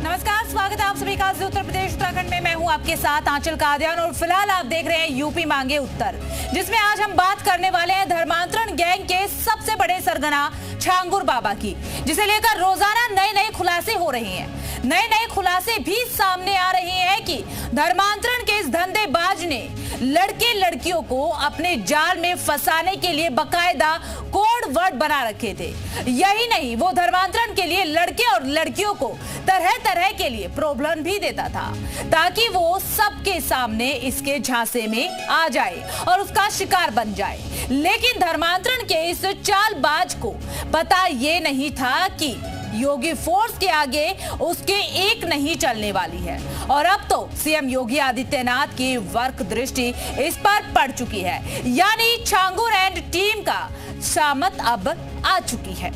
नमस्कार, स्वागत है आप सभी का उत्तर प्रदेश उत्तराखंड में। मैं हूं आपके साथ आंचल कादियान और फिलहाल आप देख रहे हैं यूपी मांगे उत्तर, जिसमें आज हम बात करने वाले हैं धर्मांतरण गैंग के सबसे बड़े सरगना छांगुर बाबा की, जिसे लेकर रोजाना नए नए खुलासे हो रहे हैं। नए खुलासे भी सामने आ रहे हैं कि धर्मांतरण के इस धंधेबाज ने लड़के लड़कियों को अपने जाल में फंसाने के लिए बकायदा कोड वर्ड बना रखे थे। यही नहीं, वो धर्मांतरण के लिए लड़के और लड़कियों को तरह तरह के लिए प्रलोभन भी देता था, ताकि वो सबके सामने इसके झांसे में आ जाए और उसका शिकार बन जाए। लेकिन धर्मांतरण के इस चालबाज को पता ये नहीं था कि योगी फोर्स के आगे उसके एक नहीं चलने वाली है। और अब तो सीएम योगी आदित्यनाथ की वर्क दृष्टि इस पर पड़ चुकी है, यानी छांगुर एंड टीम का शामत अब आ चुकी है।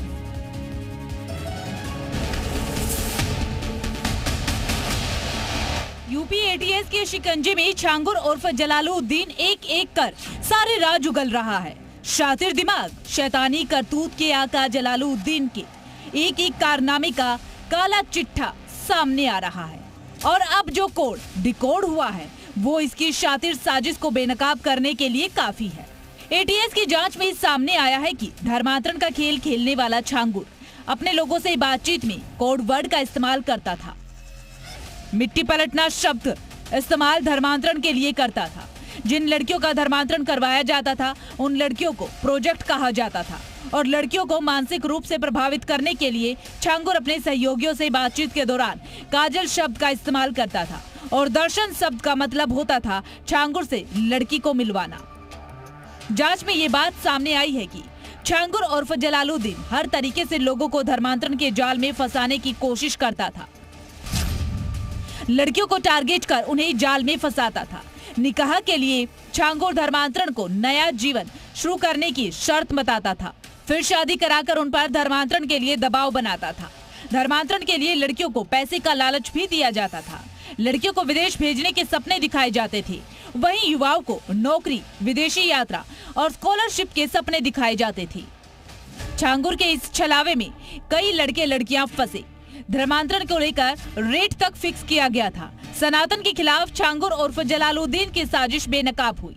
यूपी एटीएस के शिकंजे में छांगुर उर्फ जलालुद्दीन एक एक कर सारी रात उगल रहा है। शातिर दिमाग, शैतानी करतूत के आका जलालुद्दीन के एक एक कारनामे का काला चिट्ठा सामने आ रहा है। और अब जो कोड डिकोड हुआ है, वो इसकी शातिर साजिश को बेनकाब करने के लिए काफी है। एटीएस की जांच में सामने आया है कि धर्मांतरण का खेल खेलने वाला छांगुर अपने लोगों से बातचीत में कोड वर्ड का इस्तेमाल करता था। मिट्टी पलटना शब्द इस्तेमाल धर्मांतरण के लिए करता था। जिन लड़कियों का धर्मांतरण करवाया जाता था, उन लड़कियों को प्रोजेक्ट कहा जाता था और लड़कियों को मानसिक रूप से प्रभावित करने के लिए छांगुर अपने सहयोगियों से बातचीत के दौरान काजल शब्द का इस्तेमाल करता था और दर्शन शब्द का मतलब होता था छांगुर से लड़की को मिलवाना। जांच में ये बात सामने आई है कि छांगुर उर्फ जलालुद्दीन हर तरीके से लोगों को धर्मांतरण के जाल में फंसाने की कोशिश करता था। लड़कियों को टारगेट कर उन्हें जाल में फंसाता था। निकाह के लिए छांगुर धर्मांतरण को नया जीवन शुरू करने की शर्त बताता था, फिर शादी कराकर उन पर धर्मांतरण के लिए दबाव बनाता था। धर्मांतरण के लिए लड़कियों को पैसे का लालच भी दिया जाता था। लड़कियों को विदेश भेजने के सपने दिखाए जाते थे। वहीं युवाओं को नौकरी, विदेशी यात्रा और स्कॉलरशिप के सपने दिखाए जाते थे। छांगुर के इस छलावे में कई लड़के लड़कियां फंसे। धर्मांतरण को लेकर रेट तक फिक्स किया गया था। सनातन के खिलाफ छांगुर उर्फ जलालुद्दीन की साजिश बेनकाब हुई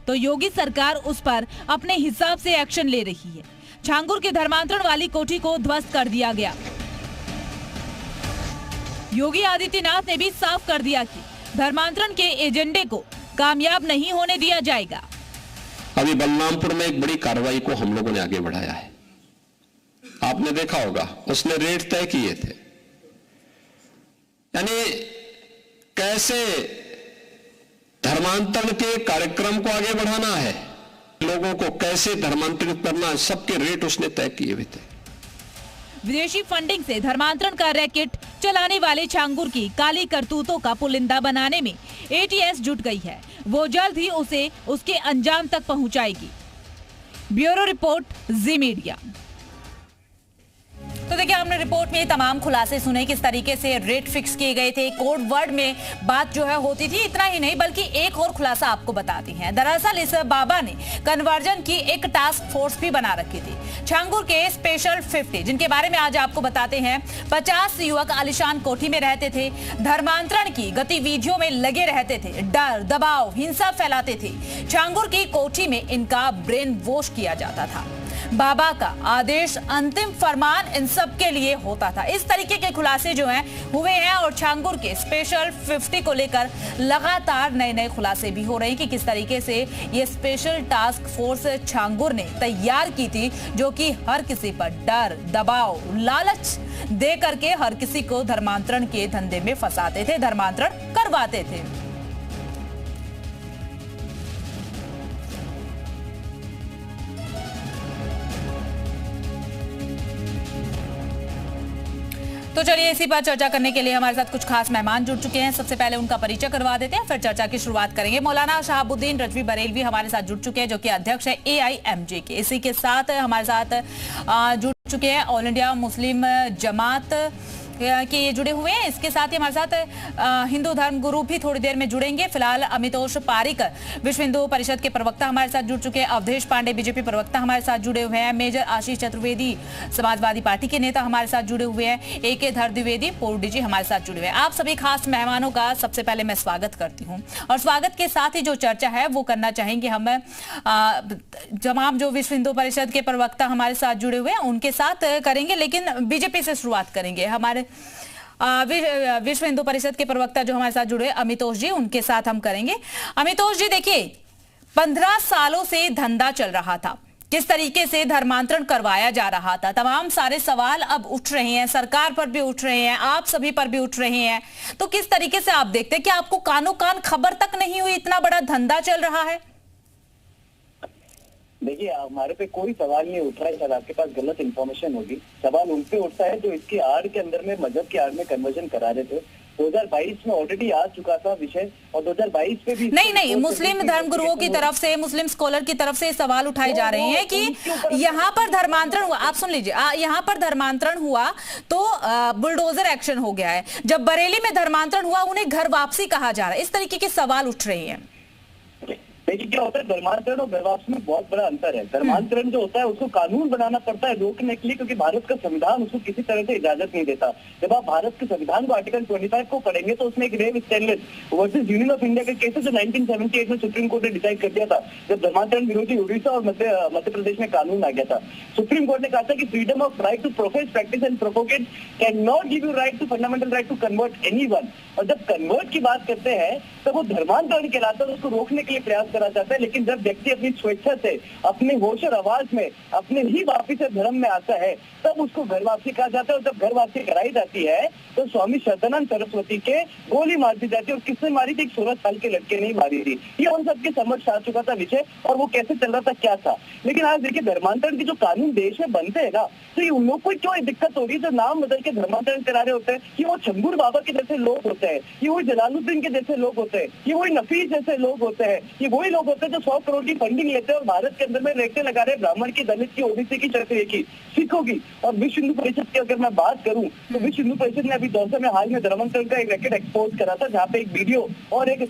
तो योगी सरकार उस पर अपने हिसाब से एक्शन ले रही है। छांगुर के धर्मांतरण वाली कोठी को ध्वस्त कर दिया गया। योगी आदित्यनाथ ने भी साफ कर दिया कि धर्मांतरण के एजेंडे को कामयाब नहीं होने दिया जाएगा। अभी बलरामपुर में एक बड़ी कार्रवाई को हम लोगों ने आगे बढ़ाया है। आपने देखा होगा, उसने रेट तय किए थे, यानी कैसे धर्मांतरण के कार्यक्रम को आगे बढ़ाना है, लोगों को कैसे धर्मांतरित करना, सबके रेट उसने तय किए हुए थे। विदेशी फंडिंग से धर्मांतरण का रैकेट चलाने वाले छांगुर की काली करतूतों का पुलिंदा बनाने में एटीएस जुट गई है। वो जल्द ही उसे उसके अंजाम तक पहुंचाएगी। ब्यूरो रिपोर्ट, जी मीडिया। तो देखिए, हमने रिपोर्ट में तमाम खुलासे सुने, किस तरीके से रेट फिक्स किए गए थे, कोड वर्ड में बात जो है होती थी। इतना ही नहीं, बल्कि एक और खुलासा आपको बताती हैं। दरअसल इस बाबा ने कन्वर्जन की एक टास्क फोर्स भी बना रखी थी। छांगुर के स्पेशल 50, जिनके बारे में आज आपको बताते हैं। 50 युवक आलिशान कोठी में रहते थे, धर्मांतरण की गतिविधियों में लगे रहते थे, डर, दबाव, हिंसा फैलाते थे। छांगुर की कोठी में इनका ब्रेन वॉश किया जाता था। बाबा का आदेश अंतिम फरमान इन सब के लिए होता था। इस तरीके के खुलासे जो हैं हुए हैं और छांगुर के स्पेशल 50 को लेकर लगातार नए खुलासे भी हो रहे हैं कि किस तरीके से ये स्पेशल टास्क फोर्स छांगुर ने तैयार की थी, जो कि हर किसी पर डर, दबाव, लालच दे करके हर किसी को धर्मांतरण के धंधे में फंसाते थे, धर्मांतरण करवाते थे। तो चलिए, इसी पर चर्चा करने के लिए हमारे साथ कुछ खास मेहमान जुड़ चुके हैं। सबसे पहले उनका परिचय करवा देते हैं, फिर चर्चा की शुरुआत करेंगे। मौलाना शहाबुद्दीन रजवी बरेलवी हमारे साथ जुड़ चुके हैं, जो कि अध्यक्ष है AIMJ के। इसी के साथ हमारे साथ जुड़ चुके हैं ऑल इंडिया मुस्लिम जमात के जुड़े हुए हैं। इसके साथ ही हमारे साथ हिंदू धर्म गुरु भी थोड़ी देर में जुड़ेंगे। फिलहाल अमितोष पारिकर विश्व हिंदू परिषद के प्रवक्ता हमारे साथ जुड़ चुके हैं। अवधेश पांडे बीजेपी प्रवक्ता हमारे साथ जुड़े हुए हैं। मेजर आशीष चतुर्वेदी समाजवादी पार्टी के नेता हमारे साथ जुड़े हुए हैं। AK धर द्विवेदी पूर्व DG हमारे साथ जुड़े हुए हैं। आप सभी खास मेहमानों का सबसे पहले मैं स्वागत करती हूँ और स्वागत के साथ ही जो चर्चा है वो करना चाहेंगे हम तमाम जो विश्व हिंदू परिषद के प्रवक्ता हमारे साथ जुड़े हुए हैं उनके साथ करेंगे, लेकिन बीजेपी से शुरुआत करेंगे। हमारे विश्व हिंदू परिषद के प्रवक्ता जो हमारे साथ जुड़े अमितोष जी, उनके साथ हम करेंगे। अमितोष जी, देखिए 15 सालों से धंधा चल रहा था, किस तरीके से धर्मांतरण करवाया जा रहा था, तमाम सारे सवाल अब उठ रहे हैं, सरकार पर भी उठ रहे हैं, आप सभी पर भी उठ रहे हैं। तो किस तरीके से आप देखते हैं कि आपको कानो कान खबर तक नहीं हुई, इतना बड़ा धंधा चल रहा है? देखिए, हमारे पे कोई सवाल नहीं उठ रहा है, शायद आपके पास गलत इन्फॉर्मेशन होगी। सवाल उन पे उठता है जो इसकी आड़ के अंदर में मजहब की आड़ में कन्वर्जन करा रहे थे। 2022 में ऑलरेडी आ चुका था विषय और 2022 पे भी नहीं, मुस्लिम धर्मगुरुओं की तरफ से, मुस्लिम स्कॉलर की तरफ से सवाल उठाए जा रहे हैं कि यहाँ पर धर्मांतरण हुआ। आप सुन लीजिए, यहाँ पर धर्मांतरण हुआ तो बुलडोजर एक्शन हो गया है। जब बरेली में धर्मांतरण हुआ उन्हें घर वापसी कहा जा रहा है। इस तरीके के सवाल उठ रहे हैं। देखिए, क्या होता है, धर्मांतरण और घर वापसी में बहुत बड़ा अंतर है। धर्मांतरण जो होता है उसको कानून बनाना पड़ता है रोकने के लिए, क्योंकि भारत का संविधान उसको किसी तरह से इजाजत नहीं देता। जब आप भारत के संविधान को आर्टिकल 25 को पढ़ेंगे तो उसमें एक Rev Stanislaus versus Union of India के केसेस जो 1978 में सुप्रीम कोर्ट ने डिसाइड कर दिया था, जब धर्मांतरण विरोधी उड़ीसा और मध्य प्रदेश में कानून आ गया था। सुप्रीम कोर्ट ने कहा था कि freedom of right to profess, practice and propagate can not give you right to fundamental right to convert anyone. और जब कन्वर्ट की बात करते हैं तो वो धर्मांतरण कहलाता है, उसको रोकने के लिए प्रयास करा जाता है। लेकिन जब व्यक्ति अपनी स्वेच्छा से, अपने होश और आवाज में, अपने ही वापसी से धर्म में आता है, तब उसको घर वापसी कहा जाता है। और जब घर वापसी कराई जाती है तो स्वामी शरदानंद सरस्वती के गोली मार दी जाती है। और किसने मारी थी? 16 साल के लड़के नहीं मारी थी। ये उन सबके समझ आ चुका था विषय, और वो कैसे चल रहा था, क्या था। लेकिन आज देखिए, धर्मांतरण के जो कानून देश में बनते हैं ना, तो ये उन लोग को क्यों दिक्कत हो रही है जो नाम बदल के धर्मांतरण करा रहे होते हैं? कि वो छंगूर बाबा के जैसे लोग होते हैं, ये वही जलालुद्दीन के जैसे लोग होते हैं, ये वही नफीस जैसे लोग होते हैं, ये वही लोग होते हैं जो 100 करोड़ की फंडिंग लेते हैं और भारत के अंदर में रेटे लगा रहे ब्राह्मण की, दलित की, ओबीसी की, क्षत्रिय की, सिखों की। और विश्व हिंदू परिषद की अगर मैं बात करूं तो विश्व हिंदू परिषद ने अभी दौसा में हाल में धर्मांतरण का एक रैकेट एक्सपोज करा था, जहाँ पे एक वीडियो और एक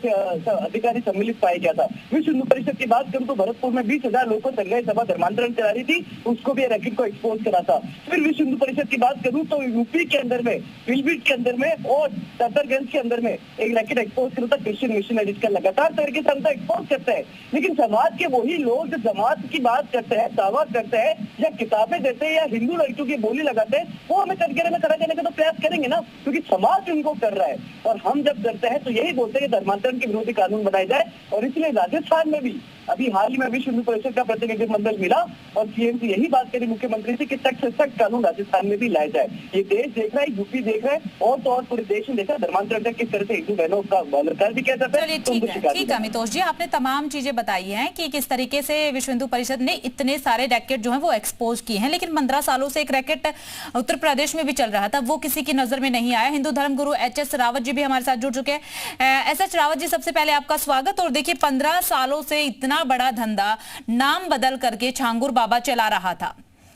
अधिकारी सम्मिलित पाया गया था। विश्व हिंदू परिषद की बात करूं तो भरतपुर में 20,000 लोगों को संघर्ष सभा धर्मांतरण करा रही थी, उसको भी रैकेट को एक्सपोज करा था। फिर विश्व हिंदू परिषद की बात करूं तो यूपी के अंदर में, पीलीभीत के अंदर में और टटरगंज के अंदर में एक रैकेट एक्सपोज करा था क्रिश्चियन मिशनरीज का। लगातार तरीके से हम तो एक्सपोज करते हैं, लेकिन समाज के वही लोग जो जमात की बात करते हैं, दावा करते हैं, या किताबें देते हैं, या हिंदू लड़कियों की बोली लगाते हैं, वो हमें कटघरे में खड़ा करने का तो प्रयास करेंगे ना, क्योंकि समाज उनको कर रहा है। और हम जब करते हैं तो यही बोलते हैं कि धर्मांतरण के विरोधी कानून बनाए जाए। और इसलिए राजस्थान में भी अभी हाल ही में विश्व हिंदू परिषद का प्रतिनिधिमंडल मिला और सीएम से यही बात करी मुख्यमंत्री से कि सख्त से सख्त कानून राजस्थान में भी लाया जाए। ये देश देख रहा है, यूपी देख रहा है, और तो और पूरे देश में देखा धर्मांतरण का किस तरह से हिंदू बहनों का बलात्कार भी किया जाता है। ठीक है अमितोष जी, आपने तमाम चीजें बताई हैं कि किस तरीके से विश्व हिंदू परिषद ने इतने सारे रैकेट जो है वो एक्सपोज किए हैं। लेकिन 15 सालों से एक रैकेट उत्तर प्रदेश में भी चल रहा था, वो किसी की नजर में नहीं आया। हिंदू धर्म गुरु HS रावत जी भी हमारे साथ जुड़ चुके हैं। SS रावत जी, सबसे पहले आपका स्वागत। और देखिए, 15 सालों से इतना बड़ा धंधा नाम बदल करके छांगुर बाबा चला रहा था,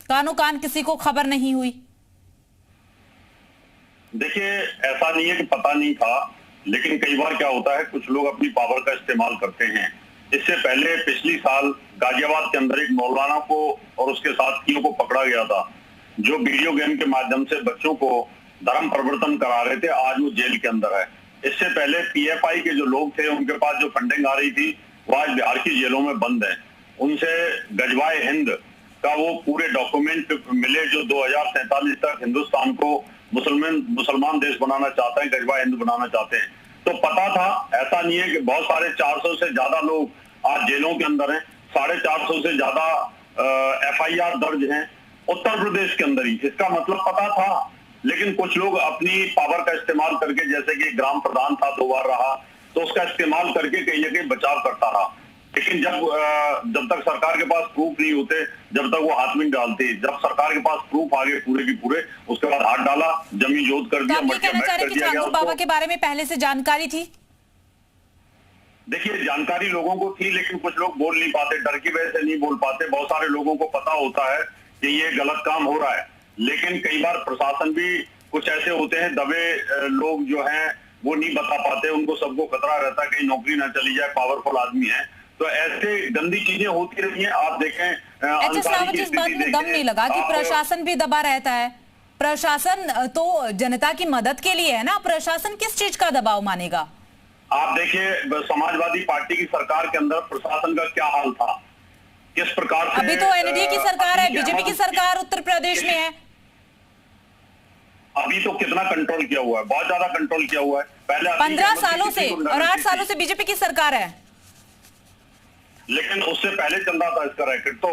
कानो कान किसी को खबर नहीं हुई। देखिए, ऐसा नहीं है कि पता नहीं था, लेकिन कई बार क्या होता है, कुछ लोग अपनी पावर का इस्तेमाल करते हैं। इससे पहले पिछली साल गाजियाबाद के अंदर एक मौलाना को और उसके साथियों को पकड़ा गया था, जो वीडियो गेम के माध्यम से बच्चों को धर्म परिवर्तन करा रहे थे। आज वो जेल के अंदर है। इससे पहले PFI के जो लोग थे, उनके पास जो फंडिंग आ रही थी, वो आज बिहार की जेलों में बंद है। उनसे गजवाए हिंद का वो पूरे डॉक्यूमेंट मिले जो 2047 तक हिंदुस्तान को मुसलमान देश बनाना चाहते हैं, गजवाए हिंद बनाना चाहते हैं। तो पता था, ऐसा नहीं है कि बहुत सारे 400 से ज्यादा लोग आज जेलों के अंदर हैं, 450 से ज्यादा FIR दर्ज हैं उत्तर प्रदेश के अंदर ही। इसका मतलब पता था, लेकिन कुछ लोग अपनी पावर का इस्तेमाल करके, जैसे कि ग्राम प्रधान था, 2 बार रहा, तो उसका इस्तेमाल करके कहीं ना कहीं बचाव करता रहा। लेकिन जब तक सरकार के पास प्रूफ नहीं होते, जब तक वो हाथ में डालते, जब सरकार के पास प्रूफ आ गए पूरे की पूरे, उसके बाद हाथ डाला, जमीन जोत कर दिया, छांगुर बाबा के बारे में पहले से जानकारी थी? देखिए, जानकारी लोगों को थी, लेकिन कुछ लोग बोल नहीं पाते, डर की वजह से नहीं बोल पाते। बहुत सारे लोगों को पता होता है कि ये गलत काम हो रहा है, लेकिन कई बार प्रशासन भी कुछ ऐसे होते हैं दबे लोग जो हैं वो नहीं बता पाते, उनको सबको खतरा रहता है कहीं नौकरी ना चली जाए, पावरफुल आदमी है, तो ऐसे गंदी चीजें होती रही हैं। आप देखें एच.एस. रावत जी, इस बात में दम नहीं लगा कि प्रशासन भी दबा रहता है? प्रशासन तो जनता की मदद के लिए है ना, प्रशासन किस चीज का दबाव मानेगा? आप देखिए समाजवादी पार्टी की सरकार के अंदर प्रशासन का क्या हाल था, किस प्रकार से। अभी तो एनडीए की सरकार है, बीजेपी की सरकार उत्तर प्रदेश में है। अभी तो कितना कंट्रोल किया हुआ है, बहुत ज्यादा कंट्रोल किया हुआ है। पहले 15 सालों से और 8 सालों से बीजेपी की सरकार है, लेकिन उससे पहले चल रहा था इसका रैकेट तो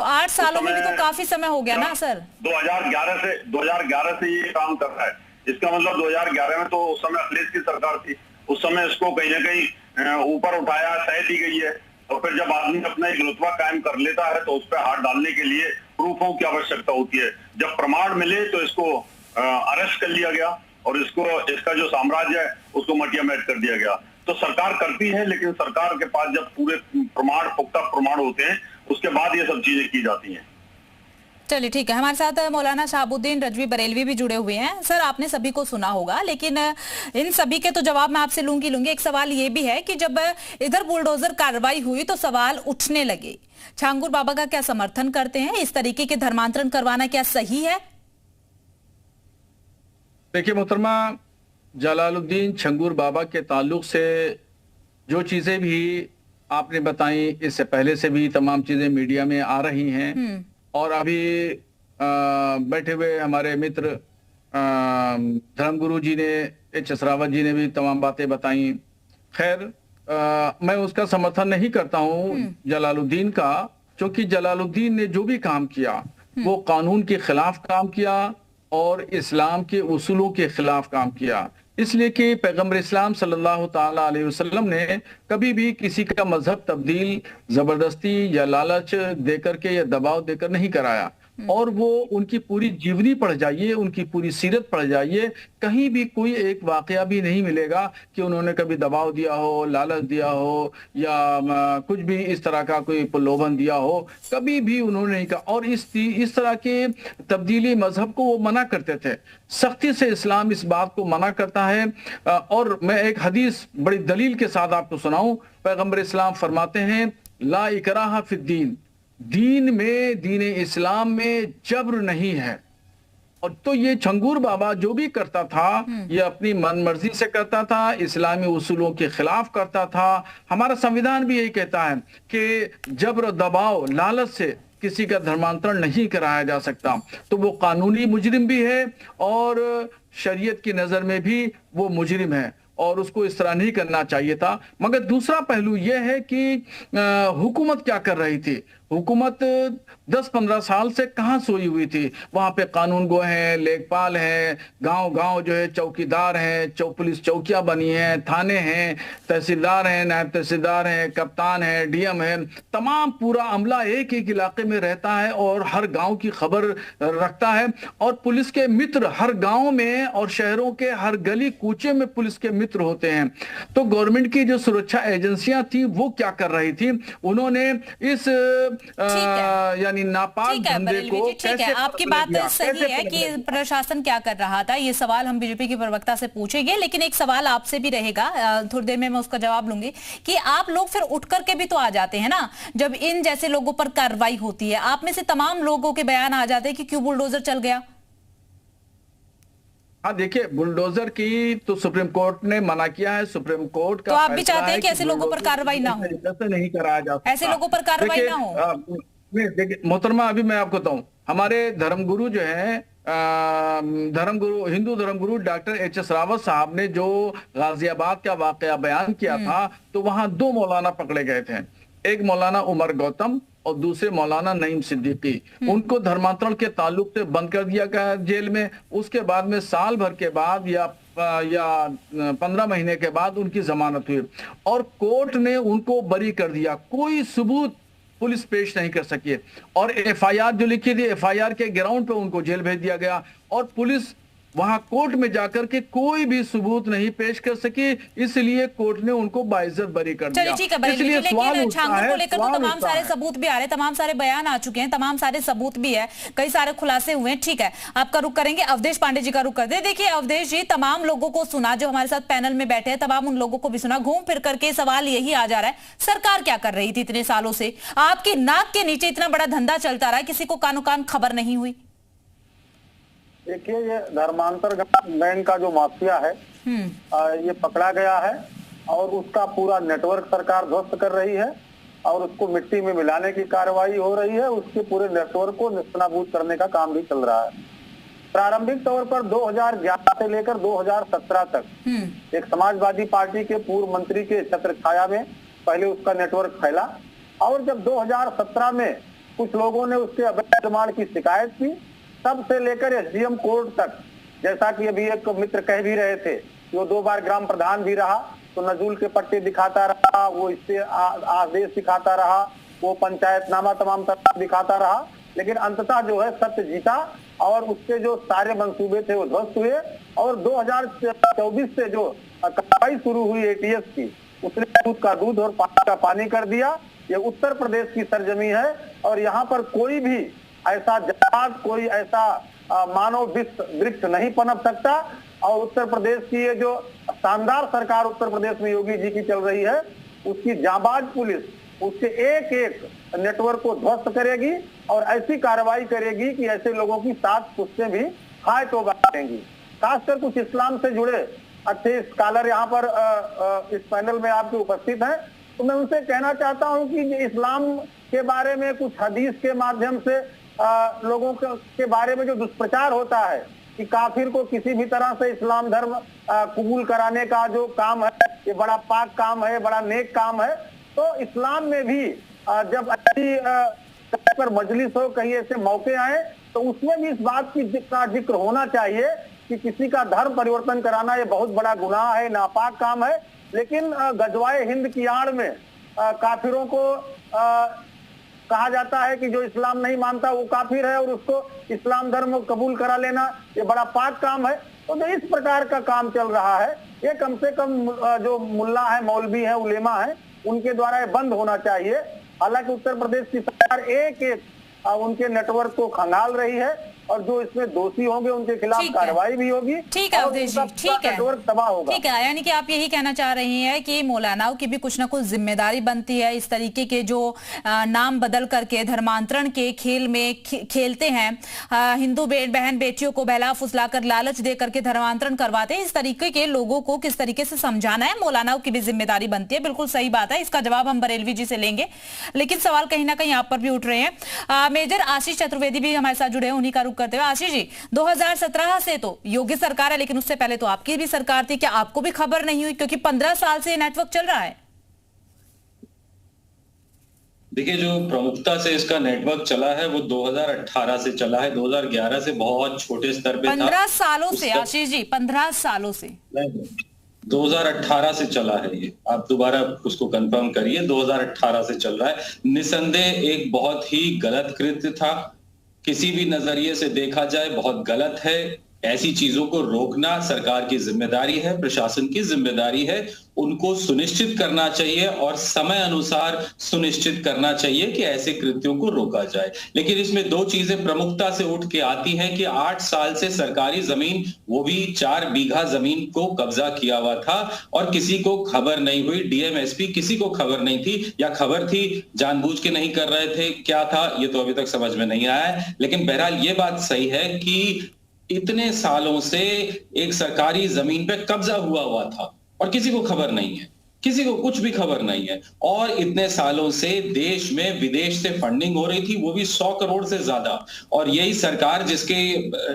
8 सालों में भी तो काफी समय हो गया ना सर। 2011 से ये काम कर रहा है। इसका मतलब 2011 में तो उस समय अखिलेश की सरकार थी, उस समय इसको कहीं ना कहीं ऊपर उठाया, तय दी गई है। और फिर जब आदमी अपना एक रुतबा कायम कर लेता है तो उस पर हाथ डालने के लिए प्रूफों की आवश्यकता होती है। जब प्रमाण मिले तो इसको अरेस्ट कर लिया गया और इसका जो साम्राज्य है उसको मटियामेट कर दिया गया। तो सरकार करती है, लेकिन सरकार के पास जब पूरे प्रमाण, पुख्ता प्रमाण होते हैं, उसके बाद ये सब चीजें की जाती हैं। चलिए ठीक है, हमारे साथ मौलाना शहाबुद्दीन रजवी बरेलवी भी जुड़े हुए हैं। सर, आपने सभी को सुना होगा, लेकिन इन सभी के तो जवाब मैं आपसे लूंगी। एक सवाल ये भी है कि जब इधर बुलडोजर कार्रवाई हुई तो सवाल उठने लगे, छांगुर बाबा का क्या समर्थन करते हैं? इस तरीके के धर्मांतरण करवाना क्या सही है? देखिए मोहतरमा, जलालुद्दीन छंगूर बाबा के ताल्लुक से जो चीजें भी आपने बताई, इससे पहले से भी तमाम चीजें मीडिया में आ रही हैं और अभी बैठे हुए हमारे मित्र धर्मगुरु जी ने, एच.एस. रावत जी ने भी तमाम बातें बताई। खैर, मैं उसका समर्थन नहीं करता हूं जलालुद्दीन का, क्योंकि जलालुद्दीन ने जो भी काम किया वो कानून के खिलाफ काम किया और इस्लाम के उसूलों के खिलाफ काम किया। इसलिए कि पैगंबर इस्लाम सल्लल्लाहु ताला अलैहि वसल्लम ने कभी भी किसी का मजहब तब्दील जबरदस्ती या लालच देकर के या दबाव देकर नहीं कराया। और वो उनकी पूरी जीवनी पढ़ जाइए, उनकी पूरी सीरत पढ़ जाइए, कहीं भी कोई एक वाकया भी नहीं मिलेगा कि उन्होंने कभी दबाव दिया हो, लालच दिया हो या कुछ भी इस तरह का कोई प्रलोभन दिया हो, कभी भी उन्होंने नहीं कहा। और इस तरह के तब्दीली मजहब को वो मना करते थे, सख्ती से इस्लाम इस बात को मना करता है। और मैं एक हदीस बड़ी दलील के साथ आपको सुनाऊं। पैगंबर इस्लाम फरमाते हैं, ला इकराहा फिद्दीन, दीन में, दीन इस्लाम में जब्र नहीं है। और तो ये छंगूर बाबा जो भी करता था ये अपनी मन मर्जी से करता था, इस्लामी उसूलों के खिलाफ करता था। हमारा संविधान भी यही कहता है कि जब्र, दबाव, लालच से किसी का धर्मांतरण नहीं कराया जा सकता। तो वो कानूनी मुजरिम भी है और शरीयत की नजर में भी वो मुजरिम है और उसको इस तरह नहीं करना चाहिए था। मगर दूसरा पहलू यह है कि हुकूमत क्या कर रही थी। हुकूमत 10-15 साल से कहां सोई हुई थी। वहां पे कानून गो हैं, लेखपाल हैं, गांव-गांव जो है चौकीदार हैं, पुलिस चौकियां बनी हैं, थाने हैं, तहसीलदार हैं, नायब तहसीलदार हैं, कप्तान हैं, डीएम हैं, तमाम पूरा अमला एक एक इलाके में रहता है और हर गांव की खबर रखता है। और पुलिस के मित्र हर गांव में और शहरों के हर गली कूचे में पुलिस के मित्र होते हैं। तो गवर्नमेंट की जो सुरक्षा एजेंसियां थी वो क्या कर रही थी, उन्होंने इस यानी नापाक धंधे को ठीक है, आपकी बात सही है कि प्रशासन क्या कर रहा था। ये सवाल हम बीजेपी के प्रवक्ता से पूछेंगे, लेकिन एक सवाल आपसे भी रहेगा, थोड़ी देर में मैं उसका जवाब लूंगी कि आप लोग फिर उठ करके भी तो आ जाते हैं ना जब इन जैसे लोगों पर कार्रवाई होती है। आप में से तमाम लोगों के बयान आ जाते हैं कि क्यों बुलडोजर चल गया। हाँ, देखिए, बुलडोजर की तो सुप्रीम कोर्ट ने मना किया है। सुप्रीम कोर्ट का तो आप भी चाहते हैं कि ऐसे लोगों पर कार्रवाई ना हो, नहीं कराया जा सकता, ऐसे लोगों पर कार्रवाई ना हो। देखिए मोहतरमा, अभी मैं आपको बताऊं, हमारे धर्मगुरु जो है, हिंदू धर्मगुरु डॉक्टर एच.एस. रावत साहब ने जो गाजियाबाद का वाकया बयान किया था, तो वहां 2 मौलाना पकड़े गए थे। एक मौलाना उमर गौतम और दूसरे मौलाना नईम सिद्दीकी। उनको धर्मांतरण के ताल्लुक से बंद कर दिया गया जेल में। उसके बाद में साल भर के बाद या 15 महीने के बाद उनकी जमानत हुई और कोर्ट ने उनको बरी कर दिया। कोई सबूत पुलिस पेश नहीं कर सकी और एफआईआर जो लिखी थी, एफआईआर के ग्राउंड पे उनको जेल भेज दिया गया। और पुलिस वहां कोर्ट में जाकर के कोई भी सबूत नहीं पेश कर सकी, इसलिए कोर्ट ने उनको बाइज्जत बरी कर दिया। चलिए ठीक है, इसलिए सवाल लेकिन उठता छांगुर है, को लेकर तो तमाम सारे सबूत भी आ रहे हैं, तमाम सारे बयान आ चुके हैं, तमाम सारे सबूत भी है, कई सारे खुलासे हुए हैं। ठीक है, आपका रुख करेंगे, अवधेश पांडे जी का रुख करते हैं। देखिए अवधेश जी, तमाम लोगों को सुना, जो हमारे साथ पैनल में बैठे हैं तमाम उन लोगों को भी सुना, घूम फिर करके सवाल यही आ जा रहा है, सरकार क्या कर रही थी इतने सालों से? आपकी नाक के नीचे इतना बड़ा धंधा चलता रहा, किसी को कानो कान खबर नहीं हुई? देखिए, ये धर्मांतर बैंक का जो माफिया है ये पकड़ा गया है और उसका पूरा नेटवर्क सरकार ध्वस्त कर रही है और उसको मिट्टी में मिलाने की कार्रवाई हो रही है। उसके पूरे नेटवर्क को नेस्तनाबूद करने का काम भी चल रहा है। प्रारंभिक तौर पर 2011 से लेकर 2017 तक एक समाजवादी पार्टी के पूर्व मंत्री के छत्र छाया में पहले उसका नेटवर्क फैला और जब 2017 में कुछ लोगों ने उसके अवैध निर्माण की शिकायत की, तब से लेकर एसडीएम कोर्ट तक, जैसा कि अभी एक मित्र कह भी रहे थे, वो 2 बार ग्राम प्रधान भी रहा, तो नजूल के पट्टे दिखाता रहा, वो इससे आदेश दिखाता रहा, वो पंचायतनामा तमाम तरह दिखाता रहा, लेकिन अंततः जो है सत्य जीता और उसके जो सारे मंसूबे थे वो ध्वस्त हुए। और 2024 से जो कार्रवाई शुरू हुई एटीएस की, उसने दूध का दूध और पानी का पानी कर दिया। ये उत्तर प्रदेश की सरजमी है और यहाँ पर कोई भी ऐसा जहाज, कोई ऐसा मानव वृक्ष नहीं पनप सकता। और उत्तर प्रदेश की ये जो शानदार सरकार उत्तर प्रदेश में योगी जी की चल रही है, उसकी जांबाज पुलिस उसके एक एक नेटवर्क को ध्वस्त करेगी और ऐसी कार्रवाई करेगी कि ऐसे लोगों की 7 पुश्तें भी खाए तो बांटेंगी। खासकर कुछ इस्लाम से जुड़े अच्छे स्कॉलर यहाँ पर इस पैनल में आपके उपस्थित हैं, तो मैं उनसे कहना चाहता हूँ कि इस्लाम के बारे में कुछ हदीस के माध्यम से लोगों के बारे में जो दुष्प्रचार होता है कि काफिर को किसी भी तरह से इस्लाम धर्म कबूल कराने का जो काम है, ये बड़ा पाक काम है, बड़ा नेक काम है। तो इस्लाम में भी जब अच्छी पर मजलिस हो, कहीं ऐसे मौके आए, तो उसमें भी इस बात का जिक्र होना चाहिए कि किसी का धर्म परिवर्तन कराना ये बहुत बड़ा गुनाह है, नापाक काम है। लेकिन गजवाए हिंद की आड़ में काफिरों को कहा जाता है कि जो इस्लाम नहीं मानता वो काफिर है और उसको इस्लाम धर्म कबूल करा लेना ये बड़ा पाक काम है। तो जो इस प्रकार का काम चल रहा है, ये कम से कम जो मुल्ला है, मौलवी है, उलेमा है, उनके द्वारा ये बंद होना चाहिए। हालांकि उत्तर प्रदेश की सरकार एक एक उनके नेटवर्क को खंगाल रही है और जो इसमें दोषी होंगे उनके खिलाफ कार्रवाई भी होगी। ठीक है अवधेश जी, ठीक है, नेटवर्क तबाह होगा। ठीक है, यानी कि आप यही कहना चाह रही हैं कि मौलानाओं की भी कुछ ना कुछ जिम्मेदारी बनती है। इस तरीके के जो नाम बदल करके धर्मांतरण के खेल में खेलते हैं, हिंदू बहन बेटियों को बहला फुसलाकर लालच दे करके धर्मांतरण करवाते हैं, इस तरीके के लोगों को किस तरीके से समझाना है, मौलानाओं की भी जिम्मेदारी बनती है। बिल्कुल सही बात है, इसका जवाब हम बरेलवी जी से लेंगे। लेकिन सवाल कहीं ना कहीं आप पर भी उठ रहे हैं। मेजर आशीष चतुर्वेदी भी हमारे साथ जुड़े हैं, उन्हीं का रुख करते हुए। आशीष जी, 2017 से तो योगी सरकार है, लेकिन उससे पहले तो आपकी भी सरकार थी, क्या आपको भी खबर नहीं हुई? क्योंकि 15 साल से नेटवर्क चल रहा है। देखिए, जो प्रमुखता से इसका नेटवर्क चला है वो 2018 से चला है, 2011 से बहुत छोटे स्तर पे था। 15 सालों से आशीष जी, 15 सालों से 2018 से चला है ये, आप दोबारा उसको कंफर्म करिए। 2018 से चल रहा है। निसंदेह एक बहुत ही गलत कृत्य था, किसी भी नजरिए से देखा जाए बहुत गलत है। ऐसी चीजों को रोकना सरकार की जिम्मेदारी है, प्रशासन की जिम्मेदारी है। उनको सुनिश्चित करना चाहिए और समय अनुसार सुनिश्चित करना चाहिए कि ऐसे कृत्यों को रोका जाए। लेकिन इसमें 2 चीजें प्रमुखता से उठ के आती हैं कि 8 साल से सरकारी जमीन, वो भी 4 बीघा जमीन को कब्जा किया हुआ था और किसी को खबर नहीं हुई। डीएम एसपी किसी को खबर नहीं थी, या खबर थी जानबूझ के नहीं कर रहे थे, क्या था ये तो अभी तक समझ में नहीं आया है। लेकिन बहरहाल ये बात सही है कि इतने सालों से एक सरकारी जमीन पे कब्जा हुआ था और किसी को खबर नहीं है, किसी को कुछ भी खबर नहीं है। और इतने सालों से देश में विदेश से फंडिंग हो रही थी, वो भी 100 करोड़ से ज्यादा। और यही सरकार जिसके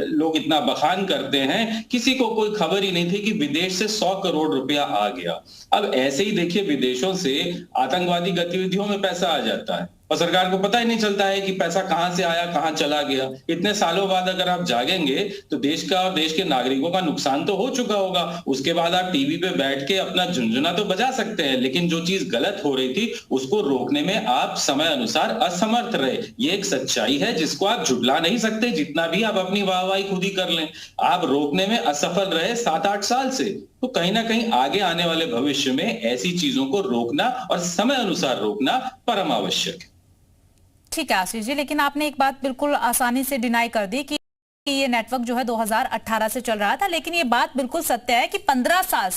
लोग इतना बखान करते हैं, किसी को कोई खबर ही नहीं थी कि विदेश से 100 करोड़ रुपया आ गया। अब ऐसे ही देखिए, विदेशों से आतंकवादी गतिविधियों में पैसा आ जाता है, और सरकार को पता ही नहीं चलता है कि पैसा कहां से आया, कहां चला गया। इतने सालों बाद अगर आप जागेंगे तो देश का और देश के नागरिकों का नुकसान तो हो चुका होगा। उसके बाद आप टीवी पे बैठ के अपना झुनझुना तो बजा सकते हैं, लेकिन जो चीज गलत हो रही थी उसको रोकने में आप समय अनुसार असमर्थ रहे। ये एक सच्चाई है जिसको आप झुटला नहीं सकते, जितना भी आप अपनी वाहवाही खुद ही कर लें। आप रोकने में असफल रहे 7-8 साल से, तो कहीं ना कहीं आगे आने वाले भविष्य में ऐसी चीजों को रोकना और समय अनुसार रोकना परम आवश्यक है। ठीक है आशीष जी, लेकिन आपने एक बात बिल्कुल आसानी से डिनाई कर दी कि ये नेटवर्क जो है 2018 से चल रहा था, लेकिन ये बात बिल्कुल सत्य है कि 15 साल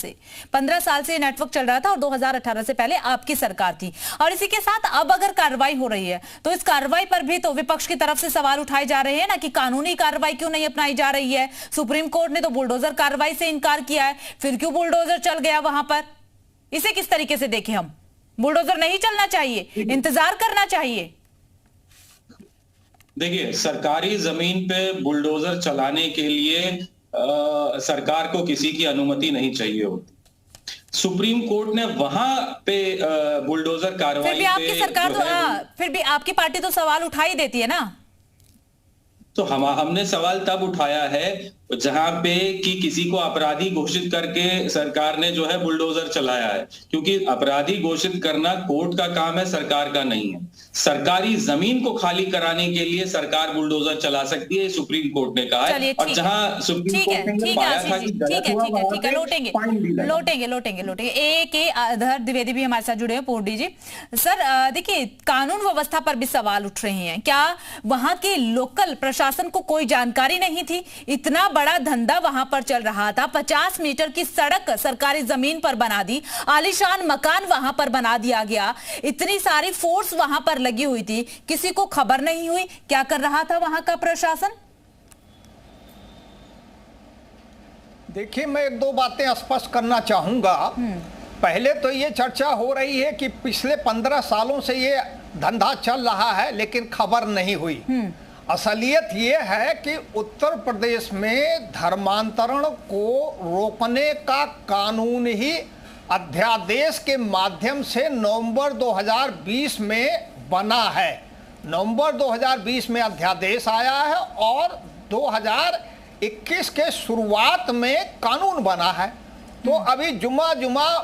से ये नेटवर्क चल रहा था और 2018 से पहले आपकी सरकार थी। और इसी के साथ अब अगर कार्रवाई हो रही है तो इस कार्रवाई पर भी तो विपक्ष की तरफ से सवाल उठाए जा रहे हैं ना कि कानूनी कार्रवाई क्यों नहीं अपनाई जा रही है। सुप्रीम कोर्ट ने तो बुलडोजर कार्रवाई से इनकार किया है, फिर क्यों बुलडोजर चल गया वहां पर? इसे किस तरीके से देखें हम? बुलडोजर नहीं चलना चाहिए, इंतजार करना चाहिए? देखिए, सरकारी जमीन पे बुलडोजर चलाने के लिए सरकार को किसी की अनुमति नहीं चाहिए होती। सुप्रीम कोर्ट ने वहां पे बुलडोजर कार्रवाई फिर भी आपकी सरकार फिर भी आपकी पार्टी तो सवाल उठा ही देती है ना। तो हमने सवाल तब उठाया है जहां पे कि किसी को अपराधी घोषित करके सरकार ने जो है बुलडोजर चलाया है, क्योंकि अपराधी घोषित करना कोर्ट का काम है, सरकार का नहीं है। सरकारी जमीन को खाली कराने के लिए सरकार बुलडोजर चला सकती है, सुप्रीम कोर्ट ने कहा है। और जहां सुप्रीम कोर्ट ने पाया था कि ठीक है, लोटेंगे। एक अधर द्विवेदी भी हमारे साथ जुड़े हैं, पोर्डी जी। सर देखिए, कानून व्यवस्था पर भी सवाल उठ रहे हैं। क्या वहां के लोकल प्रशासन को कोई जानकारी नहीं थी? इतना बड़ा धंधा वहां पर चल रहा था, 50 मीटर की सड़क सरकारी जमीन पर बना दी, आलीशान मकान वहां पर बना दिया गया, इतनी सारी फोर्स वहां पर लगी हुई थी, किसी को खबर नहीं हुई? क्या कर रहा था वहां का प्रशासन? देखिए, मैं 1-2 बातें स्पष्ट करना चाहूंगा। पहले तो ये चर्चा हो रही है कि पिछले 15 सालों से ये धंधा चल रहा है लेकिन खबर नहीं हुई। असलियत ये है कि उत्तर प्रदेश में धर्मांतरण को रोकने का कानून ही अध्यादेश के माध्यम से नवंबर 2020 में बना है। नवंबर 2020 में अध्यादेश आया है और 2021 के शुरुआत में कानून बना है। तो अभी जुमा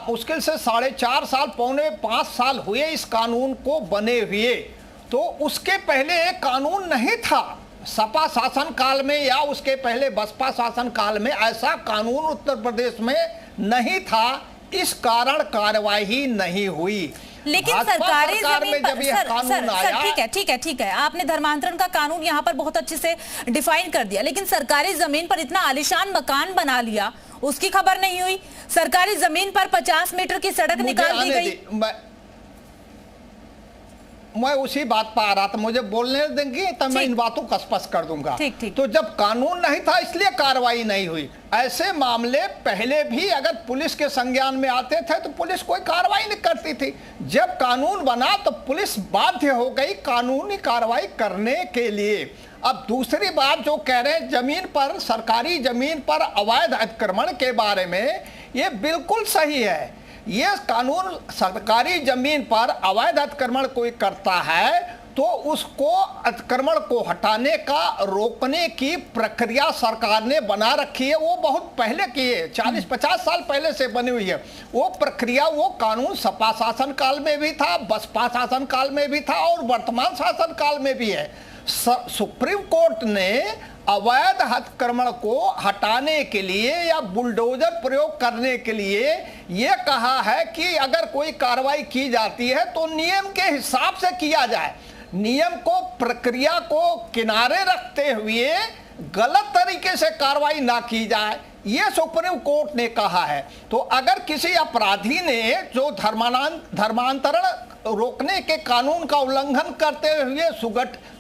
मुश्किल से 4.5 साल, पौने 5 साल हुए इस कानून को बने हुए। तो उसके पहले एक कानून नहीं था। सपा शासन काल में या उसके पहले बसपा शासन काल में ऐसा कानून उत्तर प्रदेश में नहीं था, इस कारण कार्रवाई नहीं हुई। लेकिन सरकारी जमीन पर सर ठीक है, आपने धर्मांतरण का कानून यहाँ पर बहुत अच्छे से डिफाइन कर दिया, लेकिन सरकारी जमीन पर इतना आलीशान मकान बना लिया, उसकी खबर नहीं हुई। सरकारी जमीन पर 50 मीटर की सड़क निकाल दी गई। मैं उसी बात पर आ रहा था, मुझे बोलने देंगे तो मैं इन बातों को स्पष्ट कर दूंगा। ठीक। तो जब कानून नहीं था इसलिए कार्रवाई नहीं हुई। ऐसे मामले पहले भी अगर पुलिस के संज्ञान में आते थे तो पुलिस कोई कार्रवाई नहीं करती थी। जब कानून बना तो पुलिस बाध्य हो गई कानूनी कार्रवाई करने के लिए। अब दूसरी बात जो कह रहे हैं जमीन पर, सरकारी जमीन पर अवैध अतिक्रमण के बारे में, ये बिल्कुल सही है। ये कानून सरकारी जमीन पर अवैध अतिक्रमण कोई करता है तो उसको अतिक्रमण को हटाने का, रोकने की प्रक्रिया सरकार ने बना रखी है। वो बहुत पहले की है, 40-50 साल पहले से बनी हुई है वो प्रक्रिया। वो कानून सपा शासन काल में भी था, बसपा शासन काल में भी था और वर्तमान शासन काल में भी है। सुप्रीम कोर्ट ने अवैध अतिक्रमण को हटाने के लिए या बुलडोजर प्रयोग करने के लिए यह कहा है कि अगर कोई कार्रवाई की जाती है तो नियम के हिसाब से किया जाए, नियम को, प्रक्रिया को किनारे रखते हुए गलत तरीके से कार्रवाई ना की जाए, यह सुप्रीम कोर्ट ने कहा है। तो अगर किसी अपराधी ने जो धर्मांतरण रोकने के कानून का उल्लंघन करते हुए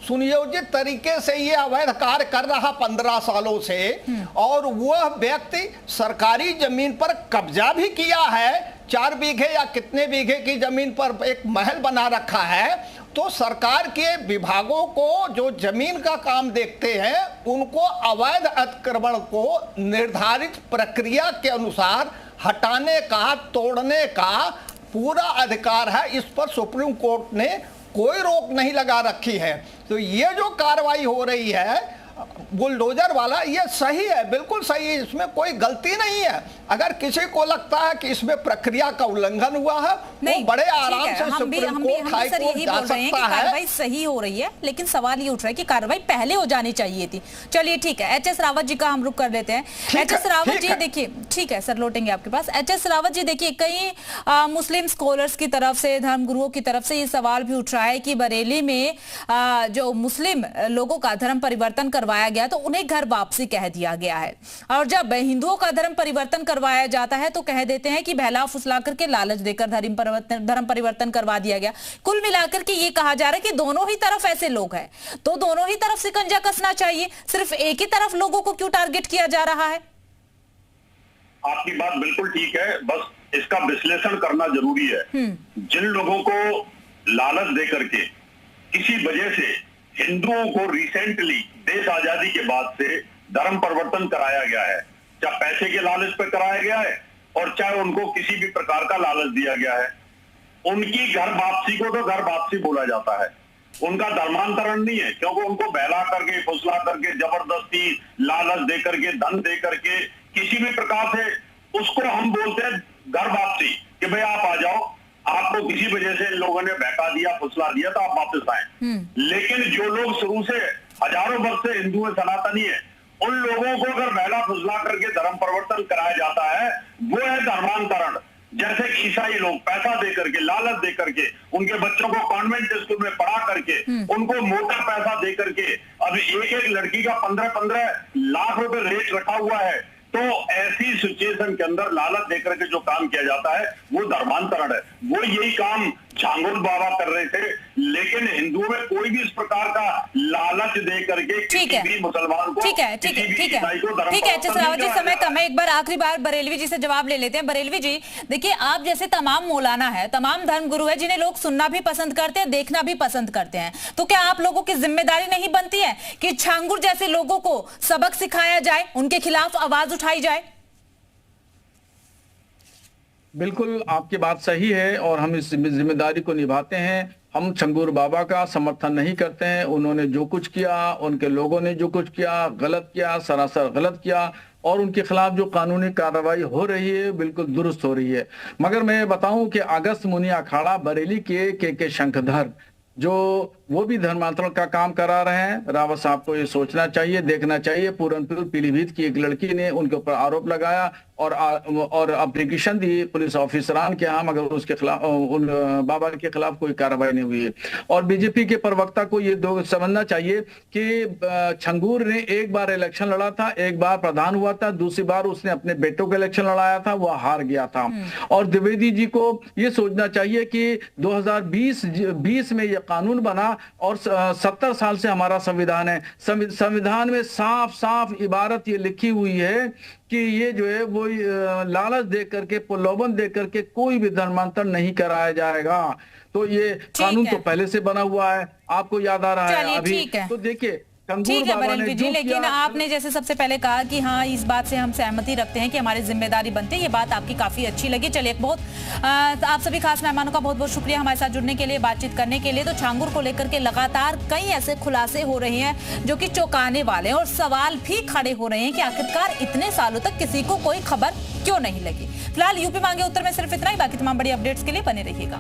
सुनियोजित तरीके से ये अवैध कार्य कर रहा 15 सालों से, और वह व्यक्ति सरकारी जमीन पर कब्जा भी किया है, 4 बीघे या कितने बीघे की जमीन पर एक महल बना रखा है, तो सरकार के विभागों को जो जमीन का काम देखते हैं उनको अवैध अतिक्रमण को निर्धारित प्रक्रिया के अनुसार हटाने का, तोड़ने का पूरा अधिकार है। इस पर सुप्रीम कोर्ट ने कोई रोक नहीं लगा रखी है। तो ये जो कार्रवाई हो रही है बुलडोजर वाला, ये सही है, बिल्कुल सही है, इसमें कोई गलती नहीं है। अगर किसी को लगता है कि इसमें प्रक्रिया का उल्लंघन हुआ है, वो बड़े आराम से सुप्रीम कोर्ट, हाई कोर्ट जा सकता है। कार्रवाई सही हो रही है, लेकिन सवाल ये उठ रहा है कि कार्रवाई पहले हो जानी चाहिए थी। चलिए ठीक है, एच.एस. रावत जी का हम रुख कर लेते हैं। एच.एस. रावत जी देखिए, ठीक है सर, लौटेंगे आपके पास। एच.एस. रावत जी देखिए, कई मुस्लिम स्कॉलर्स की तरफ से, धर्मगुरुओं की तरफ से ये सवाल भी उठ रहा है कि बरेली में जो मुस्लिम लोगों का धर्म परिवर्तन करवाया गया तो उन्हें घर वापसी कह दिया गया है, और जब हिंदुओं का धर्म परिवर्तन करवाया जाता है तो कह देते हैं कि बहला फुसला करके लालच देकर धर्म परिवर्तन करवा दिया गया। कुल मिलाकर के ये कहा जा रहा है कि दोनों ही तरफ ऐसे लोग हैं, तो दोनों ही तरफ शिकंजा कसना चाहिए, सिर्फ एक ही तरफ लोगों को क्यों टारगेट किया जा रहा है? आपकी बात बिल्कुल ठीक है, बस इसका विश्लेषण करना जरूरी है। जिन लोगों को लालच दे करके किसी वजह से हिंदुओं को रिसेंटली देश आजादी के बाद से धर्म परिवर्तन कराया गया है, चाहे पैसे के लालच पर कराया गया है और चाहे उनको किसी भी प्रकार का लालच दिया गया है, उनकी घर वापसी को तो घर वापसी बोला जाता है, उनका धर्मांतरण नहीं है। क्योंकि उनको बहला करके, फुसला करके, जबरदस्ती लालच दे करके, धन दे करके, किसी भी प्रकार से उसको हम बोलते हैं घर वापसी, कि भाई आप आ जाओ, आपको किसी वजह से लोगों ने बहका दिया, फुसला दिया, तो आप वापस आए। लेकिन जो लोग शुरू से हजारों वर्ष से हिंदू में सनातनी है, उन लोगों को अगर बहला फुसला करके धर्म परिवर्तन कराया जाता है, वो है धर्मांतरण। जैसे कि ईसाई लोग पैसा दे करके, लालच दे करके, उनके बच्चों को कॉन्वेंट स्कूल में पढ़ा करके, उनको मोटा पैसा दे करके, अब एक लड़की का 15-15 लाख रुपए रेट रखा हुआ है, तो ऐसी सिचुएशन के अंदर लालच देकर के जो काम किया जाता है वो धर्मांतरण है। वो यही काम झांगुर बाबा कर रहे थे, लेकिन हिंदुओं में कोई भी इस प्रकार का लालच दे करके किसी भी मुसलमान को, ठीक है रावत जी, समय कम है, एक बार आखिरी बार बरेलवी जी से जवाब ले लेते हैं। बरेलवी जी देखिए, आप जैसे तमाम मौलाना है, तमाम धर्मगुरु है, जिन्हें लोग सुनना भी पसंद करते हैं, देखना भी पसंद करते हैं, तो क्या आप लोगों की जिम्मेदारी नहीं बनती है कि झांगुर जैसे लोगों को सबक सिखाया जाए, उनके खिलाफ आवाज उठाई जाए? बिल्कुल आपकी बात सही है और हम इस जिम्मेदारी को निभाते हैं। हम छंगूर बाबा का समर्थन नहीं करते हैं, उन्होंने जो कुछ किया, उनके लोगों ने जो कुछ किया, गलत किया, सरासर गलत किया, और उनके खिलाफ जो कानूनी कार्रवाई हो रही है बिल्कुल दुरुस्त हो रही है। मगर मैं बताऊं कि अगस्त मुनि अखाड़ा बरेली के शंखधर जो वो भी धर्मांतरण का काम करा रहे हैं, रावत साहब को ये सोचना चाहिए, देखना चाहिए। पूरनपुर पीलीभीत की एक लड़की ने उनके ऊपर आरोप लगाया और एप्लीकेशन दी पुलिस ऑफिसरान के यहाँ, मगर उसके खिलाफ, उन बाबा के खिलाफ कोई कार्रवाई नहीं हुई है। और बीजेपी के प्रवक्ता को ये समझना चाहिए कि छंगूर ने एक बार इलेक्शन लड़ा था, एक बार प्रधान हुआ था, दूसरी बार उसने अपने बेटों का इलेक्शन लड़ाया था, वह हार गया था। और द्विवेदी जी को ये सोचना चाहिए कि 2020 में यह कानून बना और 70 साल से हमारा संविधान है, संविधान में साफ साफ इबारत ये लिखी हुई है कि ये जो है वो लालच दे करके, प्रलोभन दे करके कोई भी धर्मांतरण नहीं कराया जाएगा। तो ये कानून तो पहले से बना हुआ है, आपको याद आ रहा है अभी। तो देखिए ठीक है बरेलवी जी, लेकिन आपने जैसे सबसे पहले कहा कि हाँ, इस बात से हम सहमति रखते हैं कि हमारी जिम्मेदारी बनती है, ये बात आपकी काफी अच्छी लगी। चलिए, आप सभी खास मेहमानों का बहुत बहुत शुक्रिया हमारे साथ जुड़ने के लिए, बातचीत करने के लिए। तो झांगुर को लेकर के लगातार कई ऐसे खुलासे हो रहे हैं जो कि चौंकाने वाले हैं, और सवाल भी खड़े हो रहे हैं कि आखिरकार इतने सालों तक किसी को कोई खबर क्यों नहीं लगी। फिलहाल यूपी मांगे उत्तर में सिर्फ इतना ही, बाकी तमाम बड़ी अपडेट्स के लिए बने रहिएगा।